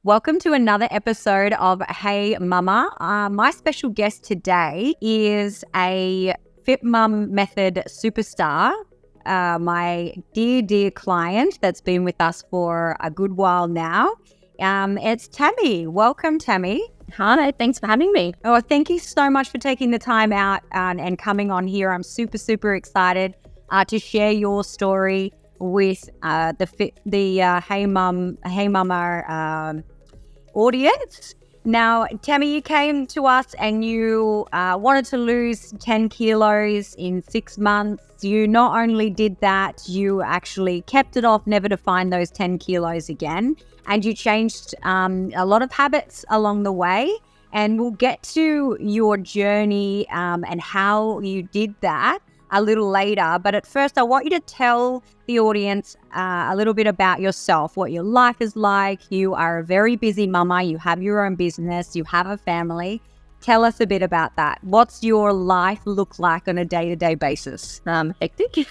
Welcome to another episode of Hey Mumma. My special guest today is a Fit Mum Method superstar, my dear client that's been with us for a good while now. It's Tammy. Welcome, Tammy. Hi, thanks for having me. Oh, thank you so much for taking the time out and coming on here. I'm super excited to share your story with the Hey Mumma audience. Now, Tammy, you came to us and you wanted to lose 10 kilos in 6 months. You not only did that, you actually kept it off, never to find those 10 kilos again. And you changed a lot of habits along the way. And we'll get to your journey and how you did that a little later. But at first, I want you to tell the audience a little bit about yourself, what your life is like. You are a very busy mama. You have your own business. You have a family. Tell us a bit about that. What's your life look like on a day-to-day basis? Hectic.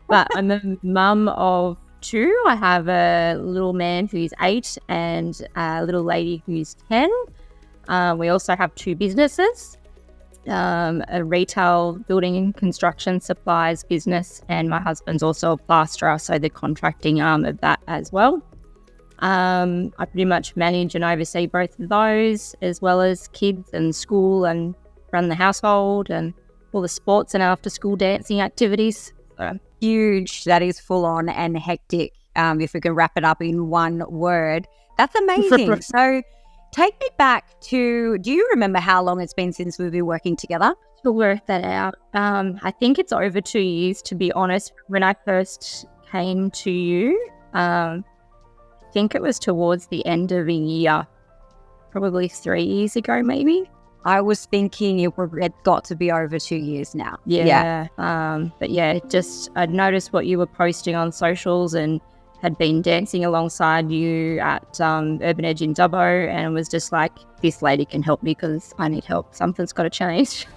But I'm a mum of 2. I have a little man who's 8 and a little lady who's 10. We also have 2 businesses. A retail building and construction supplies business, and my husband's also a plasterer, so the contracting arm of that as well. I pretty much manage and oversee both of those, as well as kids and school, and run the household and all the sports and after school dancing activities. Huge. That is full on and hectic. If we can wrap it up in one word, that's amazing. So take me back to, do you remember how long it's been since we've been working together? To work that out, I think it's over 2 years, to be honest. When I first came to you, I think it was towards the end of a year, probably 3 years ago, maybe. I was thinking it got to be over 2 years now. Yeah. But yeah, I'd noticed what you were posting on socials and had been dancing alongside you at Urban Edge in Dubbo, and it was just like, this lady can help me because I need help. Something's got to change.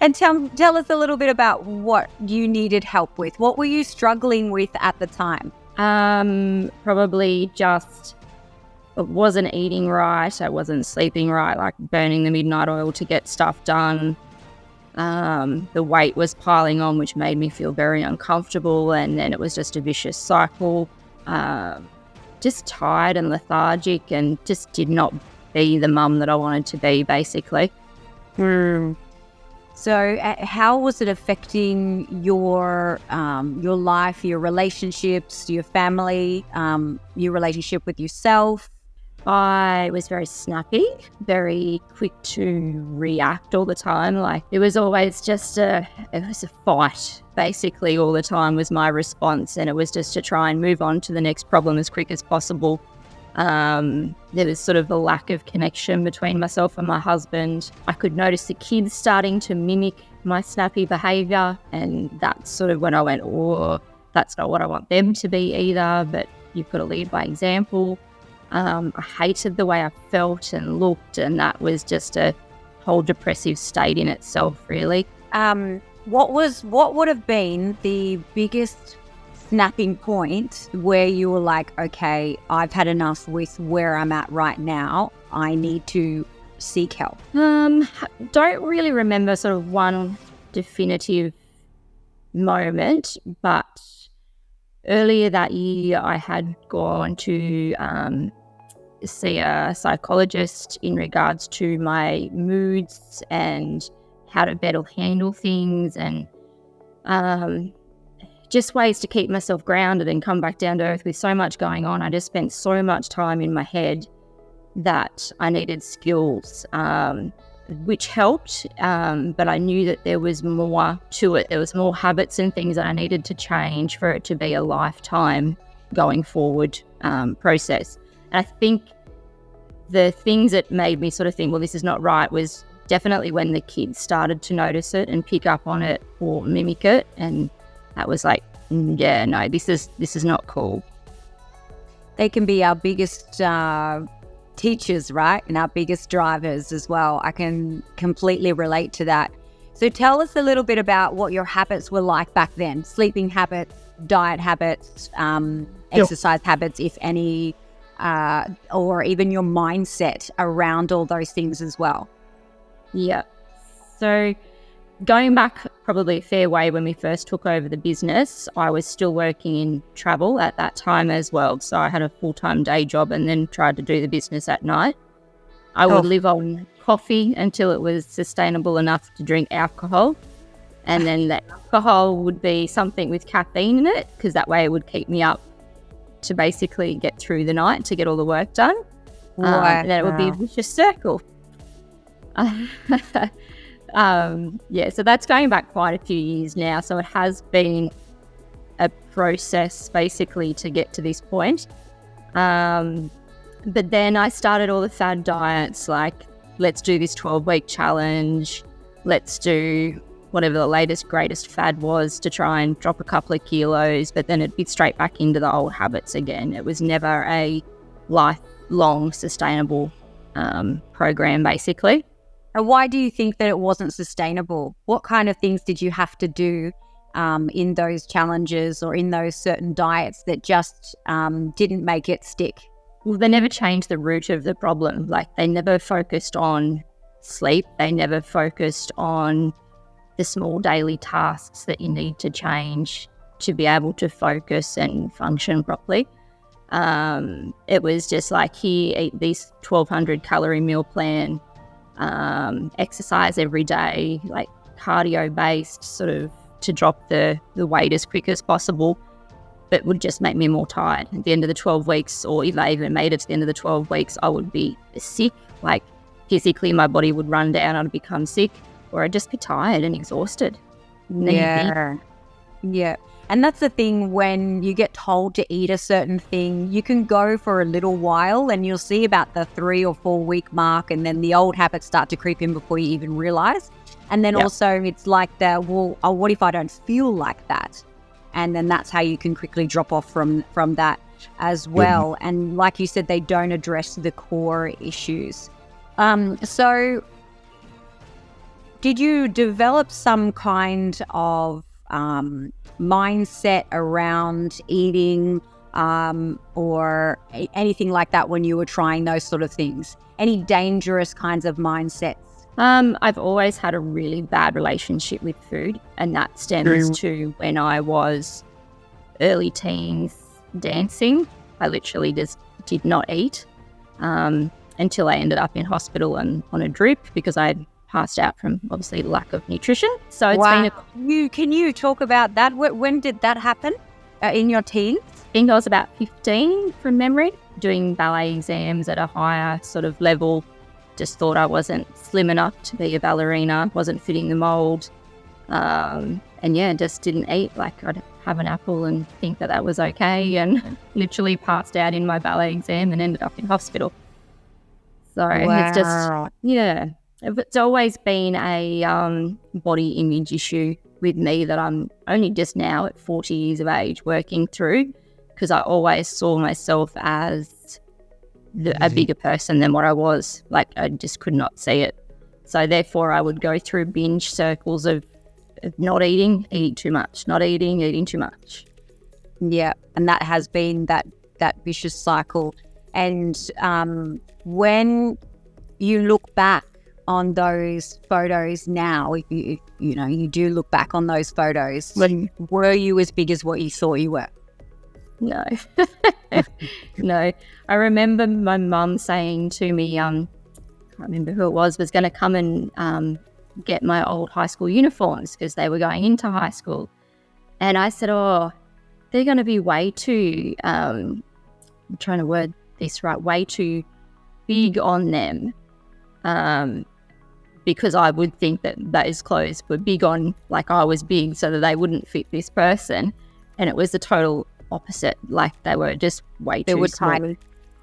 And tell us a little bit about what you needed help with. What were you struggling with at the time? Probably just, it wasn't eating right. I wasn't sleeping right, like burning the midnight oil to get stuff done. The weight was piling on, which made me feel very uncomfortable, and then it was just a vicious cycle. Just tired and lethargic, and just did not be the mum that I wanted to be, basically. So how was it affecting your life, your relationships, your family, your relationship with yourself? I was very snappy, very quick to react all the time. Like, it was always just it was a fight, basically, all the time was my response. And it was just to try and move on to the next problem as quick as possible. There was sort of a lack of connection between myself and my husband. I could notice the kids starting to mimic my snappy behaviour. And that's sort of when I went, oh, that's not what I want them to be either. But you've got to lead by example. I hated the way I felt and looked, and that was just a whole depressive state in itself, really. What would have been the biggest snapping point where you were like, okay, I've had enough with where I'm at right now. I need to seek help? Don't really remember sort of one definitive moment, but earlier that year, I had gone to see a psychologist in regards to my moods and how to better handle things, and just ways to keep myself grounded and come back down to earth with so much going on. I just spent so much time in my head that I needed skills, which helped, but I knew that there was more to it. There was more habits and things that I needed to change for it to be a lifetime going forward process. And I think the things that made me sort of think, well, this is not right, was definitely when the kids started to notice it and pick up on it or mimic it. And that was like, yeah, no, this is not cool. They can be our biggest teachers, right? And our biggest drivers as well. I can completely relate to that. So tell us a little bit about what your habits were like back then. Sleeping habits, diet habits, exercise habits, if any. or even your mindset around all those things as well? Yeah. So going back probably a fair way, when we first took over the business, I was still working in travel at that time as well. So I had a full-time day job and then tried to do the business at night. I would live on coffee until it was sustainable enough to drink alcohol. And then that alcohol would be something with caffeine in it, because that way it would keep me up to basically get through the night to get all the work done. And then it would be a vicious circle. So that's going back quite a few years now. So it has been a process basically to get to this point. But then I started all the fad diets, like let's do this 12-week challenge. Let's do whatever the latest, greatest fad was to try and drop a couple of kilos, but then it'd be straight back into the old habits again. It was never a lifelong sustainable program, basically. And why do you think that it wasn't sustainable? What kind of things did you have to do in those challenges or in those certain diets that just didn't make it stick? Well, they never changed the root of the problem. Like, they never focused on sleep. They never focused on the small daily tasks that you need to change to be able to focus and function properly. It was just like, here, eat this 1,200 calorie meal plan, exercise every day, like cardio based, sort of to drop the weight as quick as possible, but would just make me more tired. At the end of the 12 weeks, or if I even made it to the end of the 12 weeks, I would be sick. Like, physically, my body would run down, I'd become sick, or I'd just be tired and exhausted. Yeah. And that's the thing, when you get told to eat a certain thing, you can go for a little while and you'll see about the 3 or 4 week mark, and then the old habits start to creep in before you even realize. And then also it's like what if I don't feel like that? And then that's how you can quickly drop off from that as well. Mm-hmm. And like you said, they don't address the core issues. So did you develop some kind of mindset around eating or anything like that when you were trying those sort of things? Any dangerous kinds of mindsets? I've always had a really bad relationship with food, and that stems to when I was early teens dancing. I literally just did not eat until I ended up in hospital and on a drip because I had passed out from obviously lack of nutrition. So it's been Can you talk about that? When did that happen in your teens? I think I was about 15 from memory, doing ballet exams at a higher sort of level. Just thought I wasn't slim enough to be a ballerina, wasn't fitting the mold. Just didn't eat. Like, I'd have an apple and think that was okay, and literally passed out in my ballet exam and ended up in hospital. So It's just, it's always been a body image issue with me that I'm only just now at 40 years of age working through, because I always saw myself as a bigger person than what I was. Like, I just could not see it. So therefore I would go through binge circles of not eating too much, not eating too much. Yeah, and that has been that vicious cycle. And when you look back on those photos now, if you do look back on those photos, were you as big as what you thought you were? No. No. I remember my mum saying to me, I can't remember who it was going to come and get my old high school uniforms because they were going into high school. And I said, they're going to be way too, I'm trying to word this right, way too big on them. Because I would think that those clothes were big on, like I was big, so that they wouldn't fit this person. And it was the total opposite. Like, they were just way too small. Tiny.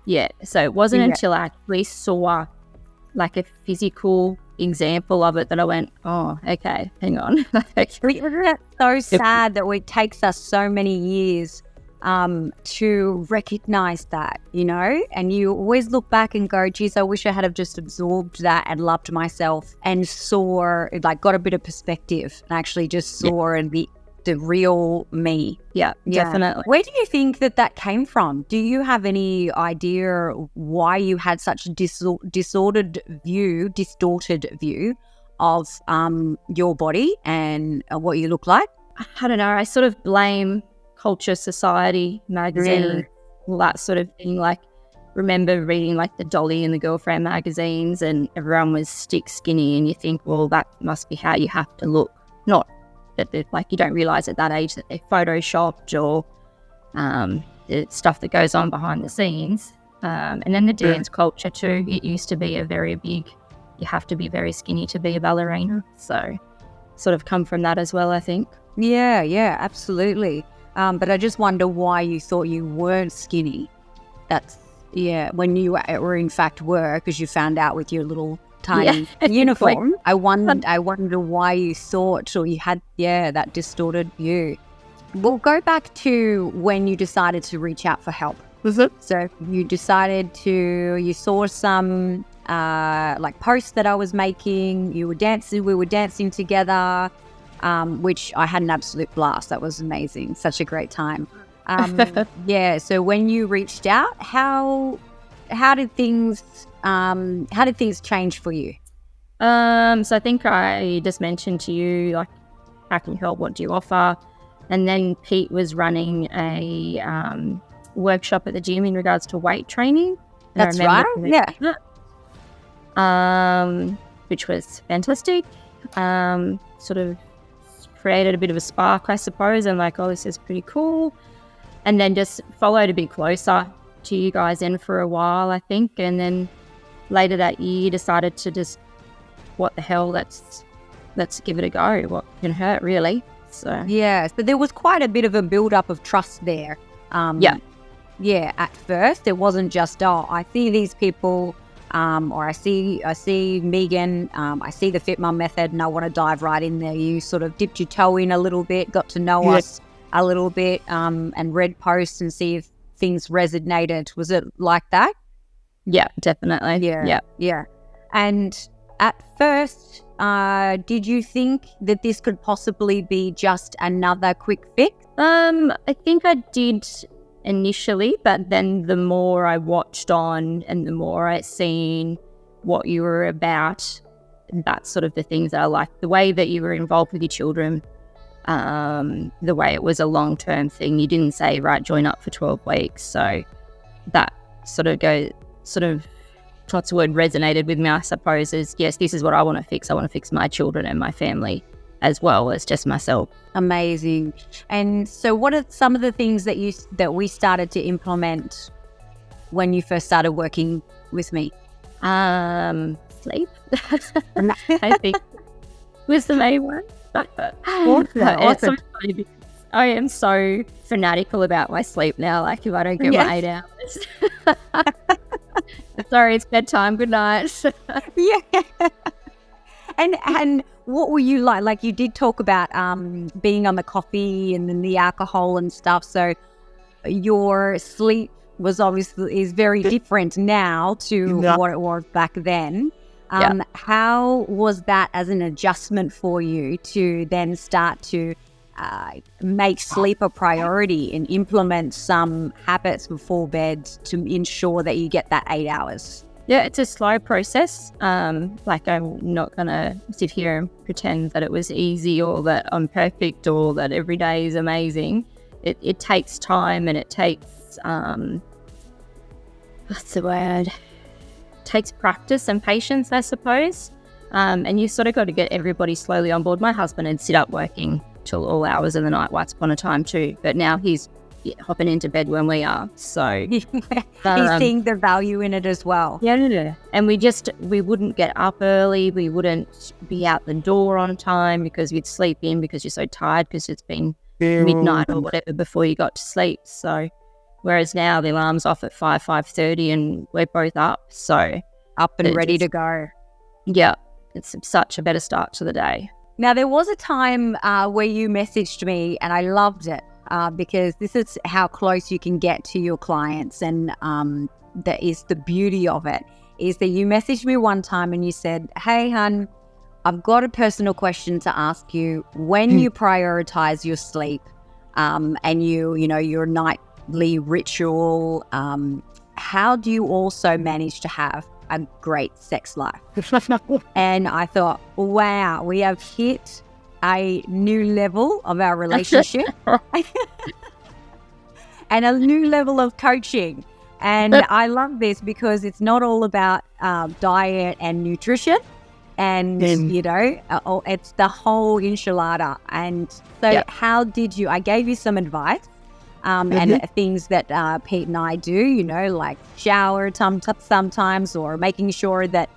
Yeah. So it wasn't until I actually saw like a physical example of it that I went, oh, okay, hang on. Isn't it so sad that it takes us so many years to recognize that, and you always look back and go, geez, I wish I had have just absorbed that and loved myself and saw, like, got a bit of perspective and actually just saw and the real me. Yeah, definitely. Where do you think that came from? Do you have any idea why you had such a distorted view of your body and what you look like? I don't know. I sort of blame culture, society, magazine, all that sort of thing. Like, remember reading like the Dolly and the Girlfriend magazines, and everyone was stick skinny, and you think, well, that must be how you have to look. Not that like you don't realize at that age that they're photoshopped or the stuff that goes on behind the scenes. And then the dance culture too. It used to be a very big, you have to be very skinny to be a ballerina. So sort of come from that as well, I think. Yeah, absolutely. But I just wonder why you thought you weren't skinny. When you were in fact were, because you found out with your little tiny uniform. I wonder why you thought, or you had that distorted view. We'll go back to when you decided to reach out for help. So you decided you saw some like posts that I was making. We were dancing together, which I had an absolute blast. That was amazing. Such a great time. So when you reached out, how did things change for you? So I think I just mentioned to you, like, how can you help? What do you offer? And then Pete was running a workshop at the gym in regards to weight training. That's right. Yeah. Which was fantastic. Sort of created a bit of a spark, I suppose. I'm like, oh, this is pretty cool. And then just followed a bit closer to you guys in for a while, I think. And then later that year decided to just, what the hell, let's give it a go. What can hurt, really? So but there was quite a bit of a build-up of trust there. At first it wasn't just, I see these people, or I see Megan, I see the Fit Mum method, and I want to dive right in there. You sort of dipped your toe in a little bit, got to know us a little bit, and read posts and see if things resonated. Was it like that? Yeah, definitely. Yeah. And at first, did you think that this could possibly be just another quick fix? I think I did initially, but then the more I watched on and the more I seen what you were about, that's sort of the things that I liked. The way that you were involved with your children, the way it was a long-term thing. You didn't say, right, join up for 12 weeks. So that sort of what's the word, resonated with me, I suppose, is, yes, this is what I want to fix. I want to fix my children and my family as well as just myself. Amazing. And so what are some of the things that we started to implement when you first started working with me? Sleep, I think, was the main one. Awesome. I am so fanatical about my sleep now. Like, if I don't get my 8 hours, sorry, it's bedtime. Good night. And what were you like? Like, you did talk about being on the coffee and then the alcohol and stuff. So your sleep is very different now to what it was back then. How was that as an adjustment for you to then start to make sleep a priority and implement some habits before bed to ensure that you get that 8 hours? Yeah, it's a slow process. Like, I'm not going to sit here and pretend that it was easy or that I'm perfect or that every day is amazing. It takes time, and it takes, what's the word? It takes practice and patience, I suppose. And you sort of got to get everybody slowly on board. My husband had sit up working till all hours of the night once upon a time too, but now he's hopping into bed when we are. So he's seeing the value in it as well. Yeah. And we wouldn't get up early. We wouldn't be out the door on time because we'd sleep in because you're so tired because it's been midnight or whatever before you got to sleep. So whereas now the alarm's off at 5:30 and we're both up. So up and ready to go. Yeah. It's such a better start to the day. Now, there was a time where you messaged me, and I loved it because this is how close you can get to your clients, and that is the beauty of it, is that you messaged me one time and you said, hey, hun, I've got a personal question to ask you. When you prioritize your sleep and your nightly ritual, how do you also manage to have a great sex life? And I thought, wow, we have hit a new level of our relationship and a new level of coaching. And I love this because it's not all about diet and nutrition. And, it's the whole enchilada. And so how did you, I gave you some advice and things that Pete and I do, like shower sometimes, or making sure that,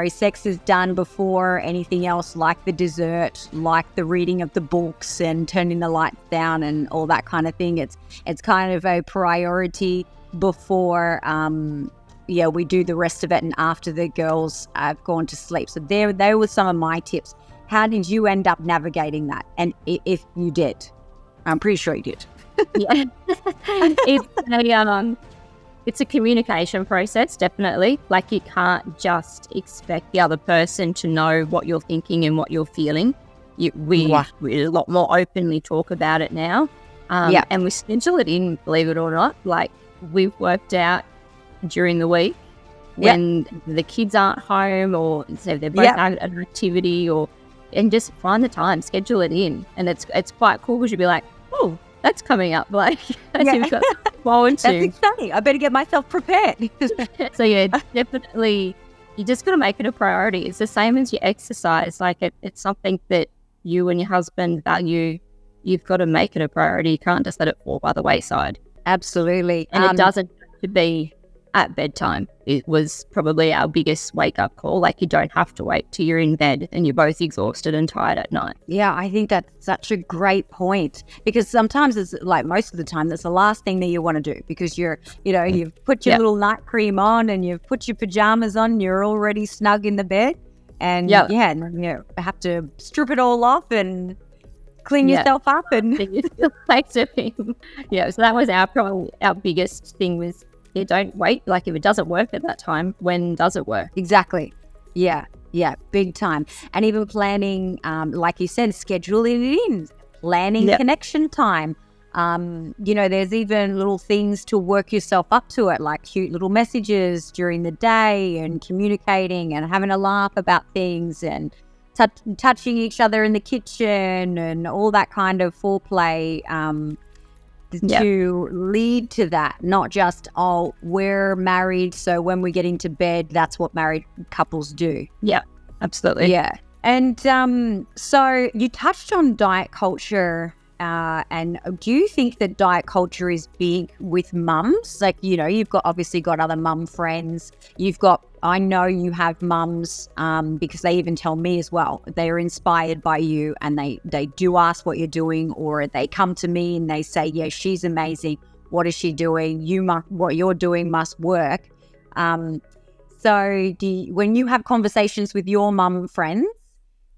sex is done before anything else, like the dessert, like the reading of the books and turning the lights down and all that kind of thing. It's kind of a priority before we do the rest of it and after the girls have gone to sleep. So they were some of my tips. How did you end up navigating that? And if you did, I'm pretty sure you did. Yeah. It's a communication process, definitely. Like, you can't just expect the other person to know what you're thinking and what you're feeling. We a lot more openly talk about it now. And we schedule it in, believe it or not. Like, we've worked out during the week when the kids aren't home, or so they're both out at an activity, and just find the time, schedule it in. And it's quite cool because you'll be like, oh, that's coming up. Like, you've got forward to. That's exciting. I better get myself prepared. So definitely, you just got to make it a priority. It's the same as your exercise. Like, it's something that you and your husband value. You've got to make it a priority. You can't just let it fall by the wayside. Absolutely. And it doesn't have to be at bedtime. It was probably our biggest wake-up call. Like, you don't have to wait till you're in bed and you're both exhausted and tired at night. Yeah, I think that's such a great point, because sometimes it's like, most of the time, that's the last thing that you want to do, because you've put your little night cream on and you've put your pajamas on, you're already snug in the bed, and you have to strip it all off and clean yourself up and so that was our biggest thing was, don't wait. Like, if it doesn't work at that time, when does it work? Exactly. Yeah, big time. And even planning, like you said, scheduling it in, planning connection time. There's even little things to work yourself up to it, like cute little messages during the day, and communicating and having a laugh about things, and touching each other in the kitchen, and all that kind of foreplay to lead to that. Not just, we're married, so when we get into bed, that's what married couples do. Yeah, absolutely. Yeah. And so you touched on diet culture, and do you think that diet culture is big with mums? Like, you've obviously got other mum friends. I know you have mums, because they even tell me as well, they are inspired by you, and they do ask what you're doing, or they come to me and they say, yeah, she's amazing. What is she doing? What you're doing must work. So when you have conversations with your mum friends,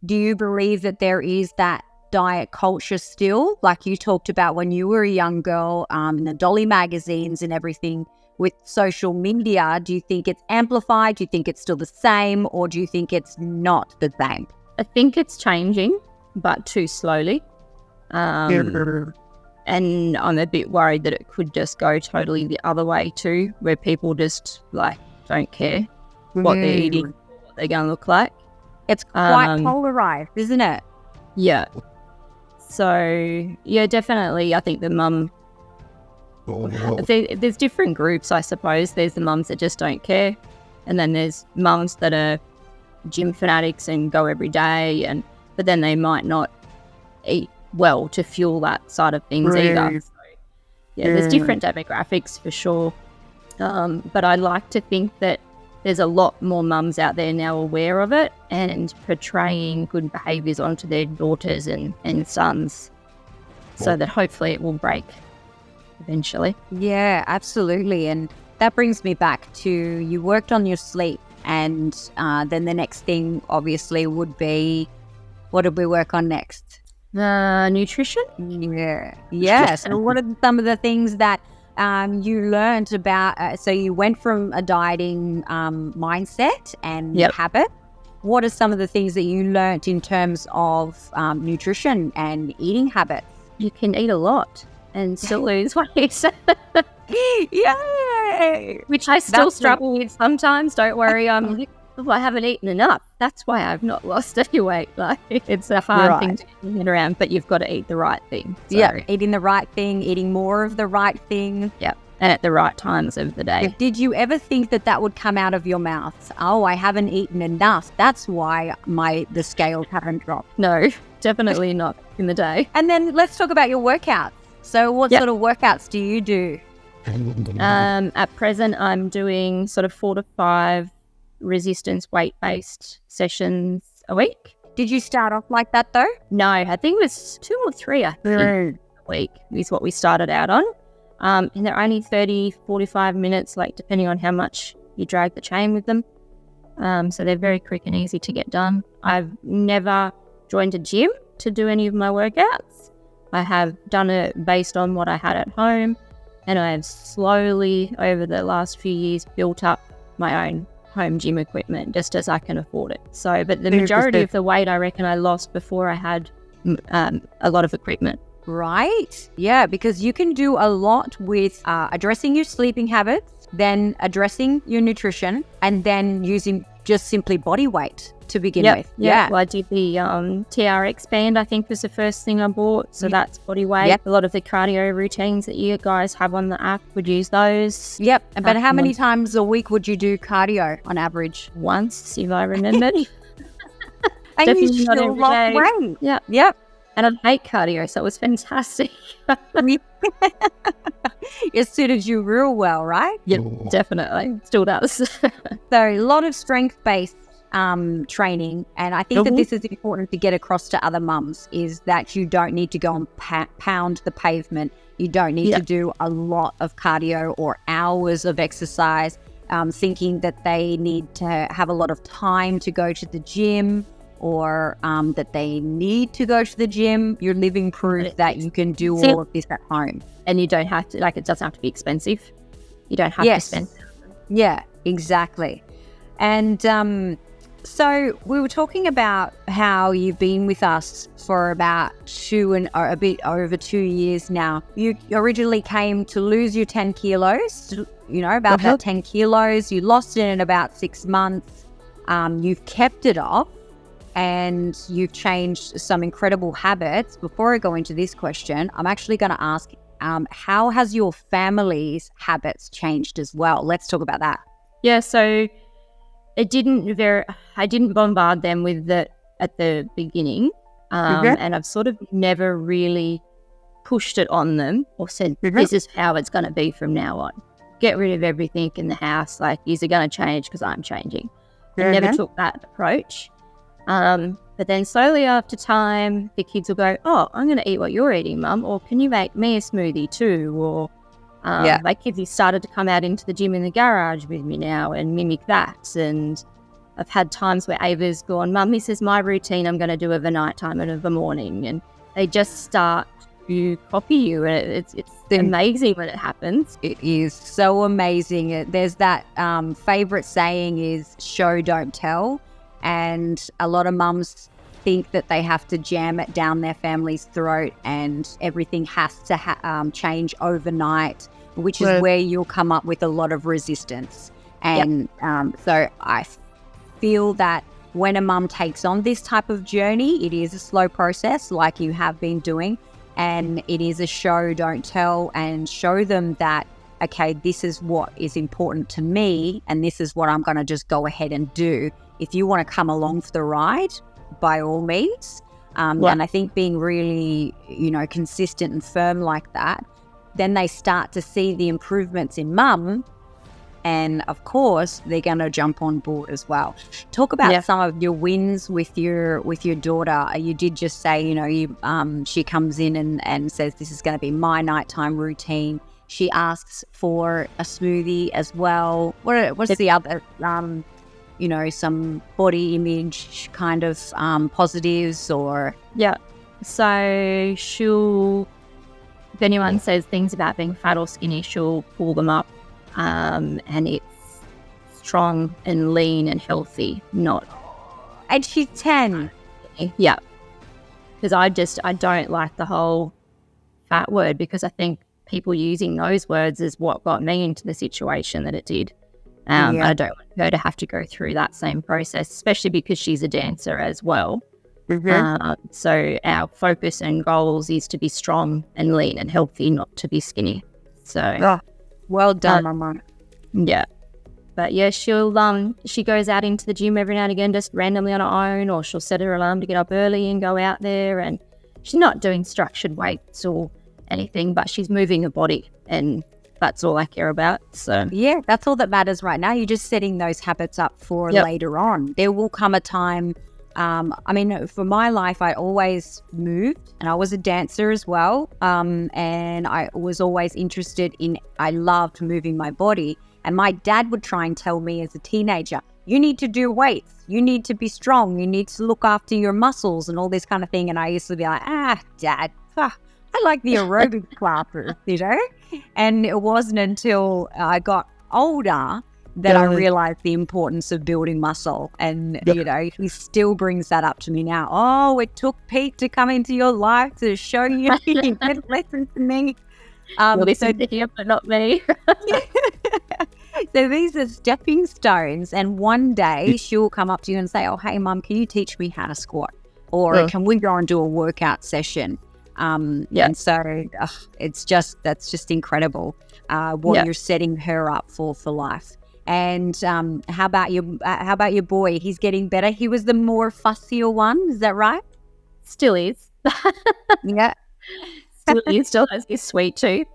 do you believe that there is that diet culture still, like you talked about when you were a young girl, in the Dolly magazines and everything? With social media, do you think it's amplified? Do you think it's still the same, or do you think it's not the same? I think it's changing, but too slowly. And I'm a bit worried that it could just go totally the other way too, where people just don't care what they're eating, what they're going to look like. It's quite polarized, isn't it? Yeah. So, definitely, I think the mum... There's different groups, I suppose. There's the mums that just don't care, and then there's mums that are gym fanatics and go every day, but then they might not eat well to fuel that side of things either. So, there's different demographics for sure. But I like to think that there's a lot more mums out there now aware of it and portraying good behaviours onto their daughters and sons, so that hopefully it will break eventually. Yeah, absolutely. And that brings me back to, you worked on your sleep, and then the next thing obviously would be, what did we work on next? Nutrition. So what are some of the things that you learned about? So you went from a dieting mindset and habit what are some of the things that you learnt in terms of nutrition and eating habits? You can eat a lot and still lose weight. Yay! Which I still struggle with sometimes. Don't worry, I'm like, oh, I haven't eaten enough. That's why I've not lost any weight. Like, it's a hard thing to get around, but you've got to eat the right thing. So. Yeah, eating the right thing, eating more of the right thing. Yeah, and at the right times of the day. Did you ever think that would come out of your mouth? Oh, I haven't eaten enough. That's why the scales haven't dropped. No, definitely not in the day. And then let's talk about your workouts. So what sort of workouts do you do? At present, I'm doing sort of 4 to 5 resistance weight-based sessions a week. Did you start off like that though? No, I think it was 2 or 3 a week is what we started out on. And they're only 30, 45 minutes, like depending on how much you drag the chain with them. So they're very quick and easy to get done. I've never joined a gym to do any of my workouts. I have done it based on what I had at home, and I have slowly over the last few years built up my own home gym equipment just as I can afford it. So, but the majority of the weight I reckon I lost before I had a lot of equipment. Right. Yeah, because you can do a lot with addressing your sleeping habits, then addressing your nutrition, and then using just simply body weight to begin with. Yeah. Well, I did the TRX band, I think was the first thing I bought. So that's body weight. Yep. A lot of the cardio routines that you guys have on the app would use those. Yep. But how many times a week would you do cardio on average? Once, if I remembered. And definitely you not still every lost day. weight. Yeah. Yep. And I hate cardio, so it was fantastic. It suited you real well, right? Yep, definitely. Still does. So a lot of strength-based training, and I think that this is important to get across to other mums, is that you don't need to go and pound the pavement. You don't need to do a lot of cardio or hours of exercise, thinking that they need to have a lot of time to go to the gym, or that they need to go to the gym. You're living proof that you can do all of this at home. And you don't have to, it doesn't have to be expensive. You don't have to spend. Yeah, exactly. And so we were talking about how you've been with us for about a bit over 2 years now. You originally came to lose your 10 kilos, about that 10 kilos. You lost it in about 6 months. You've kept it off, and you've changed some incredible habits. Before I go into this question, I'm actually going to ask, how has your family's habits changed as well? Let's talk about that. Yeah, so I didn't bombard them with it at the beginning, and I've sort of never really pushed it on them or said, this is how it's going to be from now on. Get rid of everything in the house. Like, is it going to change because I'm changing? I never took that approach. But then slowly after time, the kids will go, oh, I'm going to eat what you're eating, Mum, or can you make me a smoothie too? Or my kids have started to come out into the gym in the garage with me now and mimic that. And I've had times where Ava's gone, Mum, this is my routine. I'm going to do of a nighttime and of a morning. And they just start to copy you. And it's amazing when it happens. It is so amazing. There's that favorite saying is show, don't tell. And a lot of mums think that they have to jam it down their family's throat and everything has to change overnight, which is where you'll come up with a lot of resistance. And so I feel that when a mum takes on this type of journey, it is a slow process like you have been doing, and it is a show, don't tell, and show them that, okay, this is what is important to me and this is what I'm going to just go ahead and do. If you want to come along for the ride, by all means. And I think being really, consistent and firm like that, then they start to see the improvements in mum. And of course, they're going to jump on board as well. Talk about some of your wins with your daughter. You did just say, she comes in and says, this is going to be my nighttime routine. She asks for a smoothie as well. What's the other... some body image kind of positives or... Yeah. So if anyone says things about being fat or skinny, she'll pull them up. And it's strong and lean and healthy, not And she's 10. Yeah. Because I don't like the whole fat word, because I think people using those words is what got me into the situation that it did. I don't want her to have to go through that same process, especially because she's a dancer as well. So our focus and goals is to be strong and lean and healthy, not to be skinny. So well done, Mama. Yeah. But yeah, she goes out into the gym every now and again, just randomly on her own, or she'll set her alarm to get up early and go out there. And she's not doing structured weights or anything, but she's moving her body, and that's all I care about. So yeah, that's all that matters right now. You're just setting those habits up for later on. There will come a time. I mean, for my life, I always moved, and I was a dancer as well. And I was always interested in. I loved moving my body. And my dad would try and tell me as a teenager, you need to do weights, you need to be strong, you need to look after your muscles and all this kind of thing. And I used to be like, Dad, I like the aerobic classes, you know? And it wasn't until I got older that I realized the importance of building muscle. And, you know, he still brings that up to me now. Oh, it took Pete to come into your life to show you, you can listen to me. Listen to him, but not me. So these are stepping stones, and one day she'll come up to you and say, oh, hey, Mum, can you teach me how to squat? Or can we go and do a workout session? And so that's just incredible what you're setting her up for life. And how about your boy? He's getting better. He was the more fussier one. Is that right? Still is. Yeah. Still has his sweet tooth.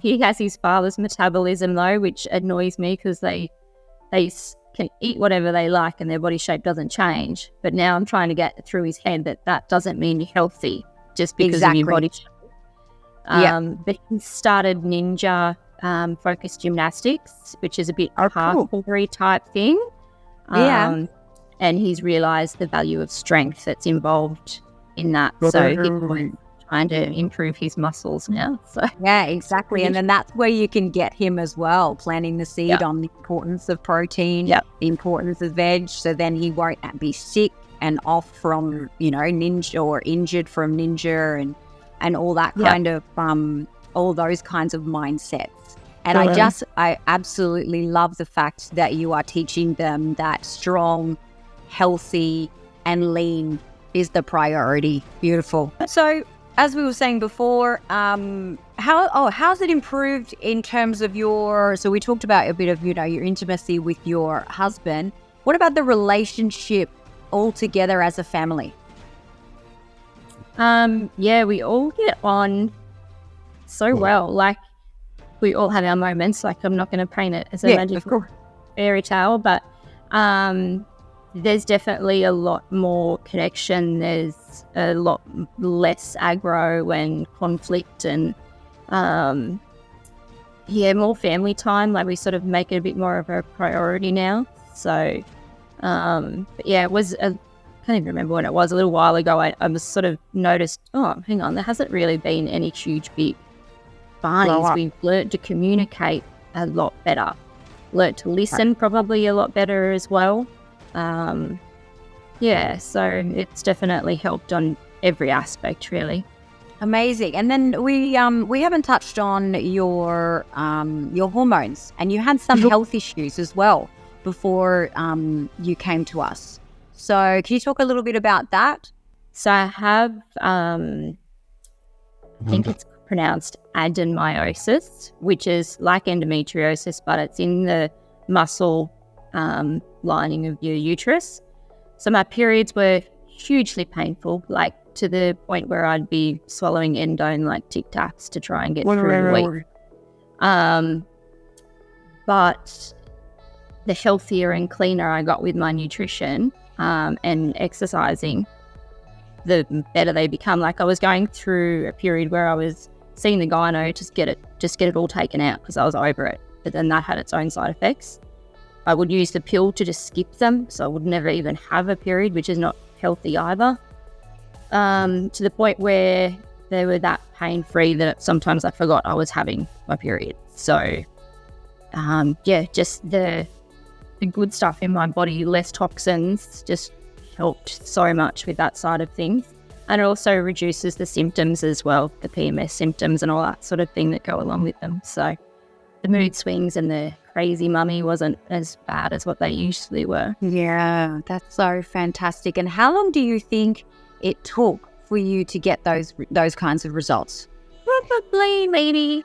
He has his father's metabolism though, which annoys me, because they can eat whatever they like and their body shape doesn't change. But now I'm trying to get through his head that doesn't mean you're healthy just because of your body shape. But he started ninja focused gymnastics, which is a bit parkour type thing. And he's realised the value of strength that's involved in that. So he's trying to improve his muscles now. So yeah, exactly. And then that's where you can get him as well, planting the seed on the importance of protein, the importance of veg, so then he won't be sick and off from, you know, ninja, or injured from ninja and all that kind of all those kinds of mindsets. And I absolutely love the fact that you are teaching them that strong, healthy and lean is the priority. Beautiful. So as we were saying before, how's it improved in terms of so we talked about a bit of, you know, your intimacy with your husband. What about the relationship altogether as a family? We all get on so well. Like, we all have our moments. Like, I'm not going to paint it as a magical fairy tale, but there's definitely a lot more connection. There's a lot less aggro and conflict, and more family time. Like, we sort of make it a bit more of a priority now. So, it was I can't even remember when it was. A little while ago, I was sort of noticed, hang on, there hasn't really been any huge big barneys. We've learnt to communicate a lot better. Learnt to listen probably a lot better as well. So it's definitely helped on every aspect, really. Amazing. And then we haven't touched on your hormones, and you had some health issues as well before you came to us. So can you talk a little bit about that? So I have, I think it's pronounced adenomyosis, which is like endometriosis, but it's in the muscle lining of your uterus. So my periods were hugely painful, like to the point where I'd be swallowing endone like Tic Tacs to try and get through the week. But the healthier and cleaner I got with my nutrition and exercising, the better they become. Like, I was going through a period where I was seeing the gyno to get it all taken out because I was over it. But then that had its own side effects. I would use the pill to just skip them, so I would never even have a period, which is not healthy either. To the point where they were that pain-free that sometimes I forgot I was having my period. So, just the good stuff in my body, less toxins, just helped so much with that side of things. And it also reduces the symptoms as well, the PMS symptoms and all that sort of thing that go along with them. So the mood swings and the crazy mummy wasn't as bad as what they usually were. Yeah, that's so fantastic. And how long do you think it took for you to get those kinds of results? Probably maybe,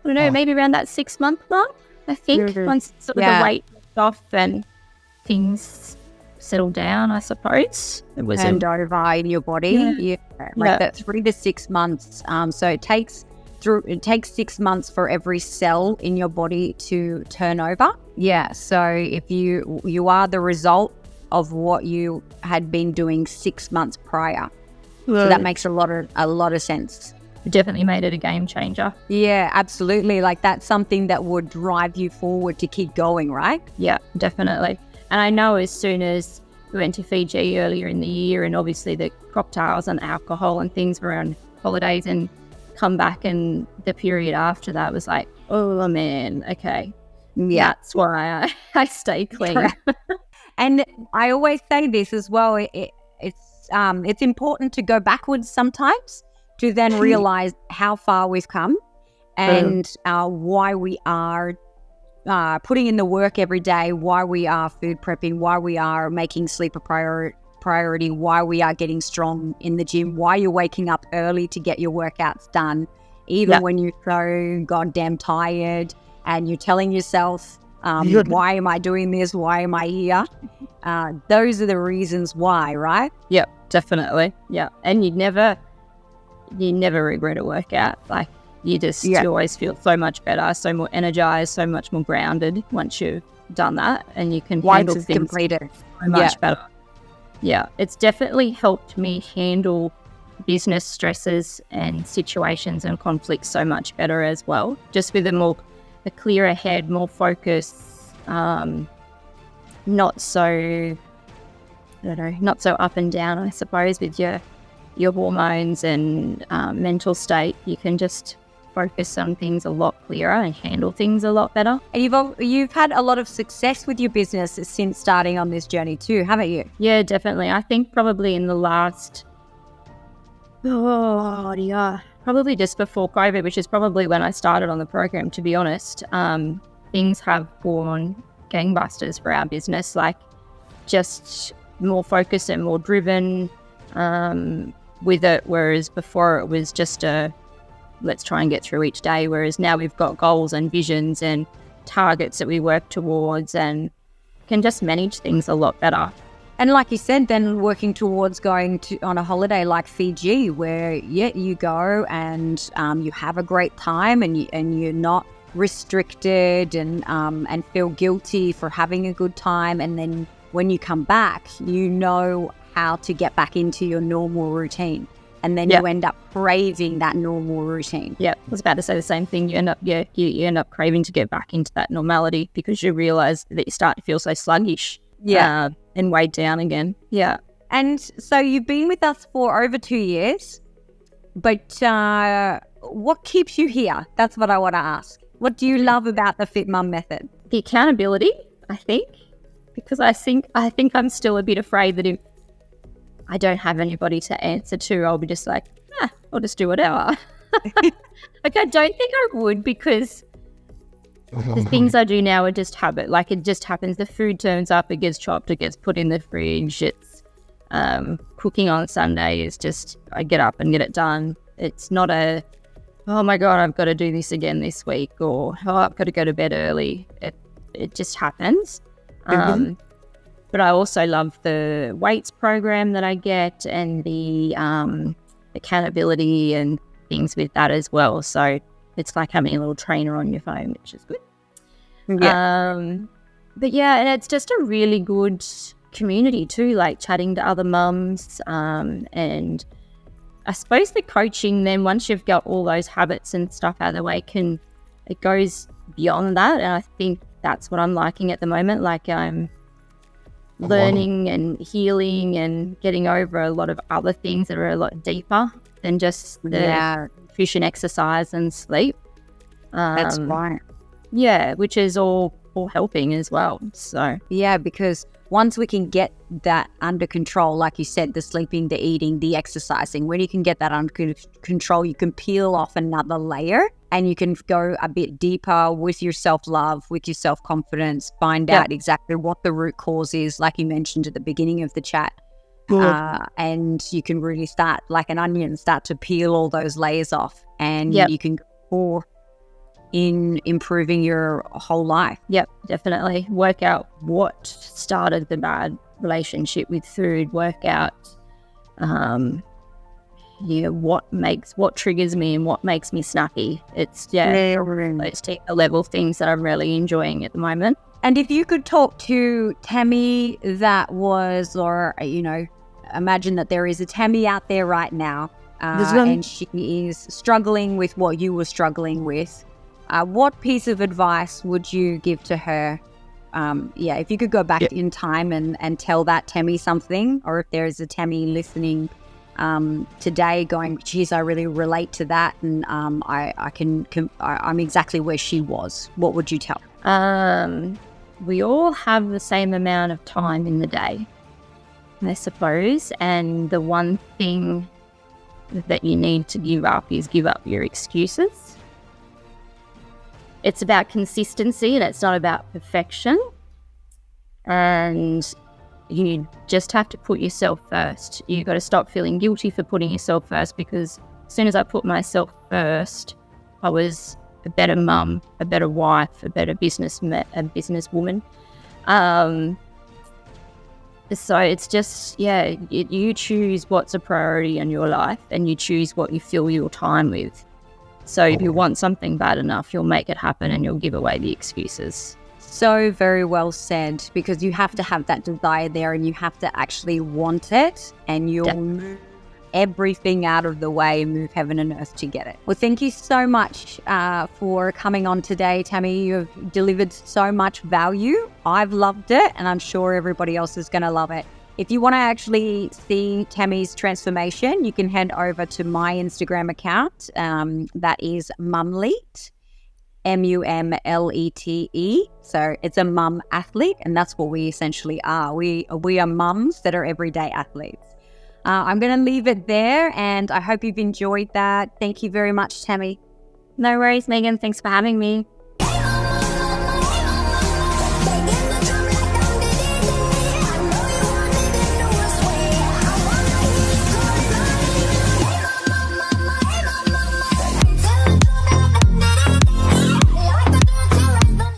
I don't know, maybe around that 6-month mark, I think, once sort of the weight dropped off and things settled down, I suppose. It was turned over in your body. That 3 to 6 months. So it takes 6 months for every cell in your body to turn over. Yeah. So if you are the result of what you had been doing 6 months prior. So that makes a lot of sense. It definitely made it a game changer. Yeah, absolutely. Like that's something that would drive you forward to keep going, right? Yeah, definitely. And I know as soon as we went to Fiji earlier in the year, and obviously the cocktails and alcohol and things were on holidays, and come back, and the period after that was like, oh man, okay. Yeah. That's why I stay clean. And I always say this as well. It's important to go backwards sometimes to then realize how far we've come and why we are putting in the work every day, why we are food prepping, why we are making sleep a priority, why we are getting strong in the gym, why you're waking up early to get your workouts done, even when you're so goddamn tired and you're telling yourself, why am I doing this? Why am I here? Those are the reasons why, right? Yep, definitely. Yeah. And you never regret a workout. Like you always feel so much better, so more energized, so much more grounded once you've done that, and you can handle things completed so much better. Yeah, it's definitely helped me handle business stresses and situations and conflicts so much better as well. Just with a clearer head, more focus, not so up and down, I suppose, with your hormones and mental state. You can just focus on things a lot clearer and handle things a lot better. And you've had a lot of success with your business since starting on this journey too, haven't you? Yeah, definitely. I think probably in the last, probably just before COVID, which is probably when I started on the program, to be honest, things have gone gangbusters for our business, like just more focused and more driven with it, whereas before it was just let's try and get through each day, whereas now we've got goals and visions and targets that we work towards and can just manage things a lot better. And like you said, then working towards going on a holiday like Fiji, where you go and you have a great time and you're not restricted and feel guilty for having a good time, and then when you come back, you know how to get back into your normal routine. And then you end up craving that normal routine. Yeah, I was about to say the same thing. You end up craving to get back into that normality because you realize that you start to feel so sluggish and weighed down again. Yeah. And so you've been with us for over 2 years, but what keeps you here? That's what I want to ask. What do you love about the Fit Mum method? The accountability, I think, because I think I'm still a bit afraid that if I don't have anybody to answer to, I'll be just like, I'll just do whatever. Like, I don't think I would, because the things I do now are just habit. Like, it just happens. The food turns up, it gets chopped, it gets put in the fridge. It's cooking on Sunday is just, I get up and get it done. It's not oh my God, I've got to do this again this week, or I've got to go to bed early. It just happens. But I also love the weights program that I get, and the accountability and things with that as well. So it's like having a little trainer on your phone, which is good. Yeah. But yeah, and it's just a really good community too, like chatting to other mums. And I suppose the coaching then, once you've got all those habits and stuff out of the way, it goes beyond that. And I think that's what I'm liking at the moment. Like I'm learning and healing and getting over a lot of other things that are a lot deeper than just the nutrition, exercise and sleep. That's right. Yeah, which is all helping as well. So Yeah, because once we can get that under control, like you said, the sleeping, the eating, the exercising, when you can get that under control, you can peel off another layer and you can go a bit deeper with your self-love, with your self-confidence, find out exactly what the root cause is, like you mentioned at the beginning of the chat. And you can really start, like an onion, start to peel all those layers off, and you can go more in improving your whole life. Yep, definitely. Work out what started the bad relationship with food. Work out, what triggers me and what makes me snappy. It's those deeper level things that I'm really enjoying at the moment. And if you could talk to Tammy imagine that there is a Tammy out there right now, and she is struggling with what you were struggling with. What piece of advice would you give to her? If you could go back in time and tell that Tammy something, or if there is a Tammy listening today going, geez, I really relate to that, and I'm exactly where she was. What would you tell her? We all have the same amount of time in the day, I suppose, and the one thing that you need to give up is give up your excuses. It's about consistency and it's not about perfection. And you just have to put yourself first. You've got to stop feeling guilty for putting yourself first, because as soon as I put myself first, I was a better mum, a better wife, a better businesswoman. So it's just, you choose what's a priority in your life and you choose what you fill your time with. So if you want something bad enough, you'll make it happen and you'll give away the excuses. So very well said, because you have to have that desire there and you have to actually want it, and you'll move everything out of the way, move heaven and earth to get it. Well, thank you so much for coming on today, Tammy. You've delivered so much value. I've loved it, and I'm sure everybody else is going to love it. If you want to actually see Tammy's transformation, you can head over to my Instagram account. That is Mumlete, Mumlete. So it's a mum athlete, and that's what we essentially are. We are mums that are everyday athletes. I'm going to leave it there, and I hope you've enjoyed that. Thank you very much, Tammy. No worries, Megan. Thanks for having me.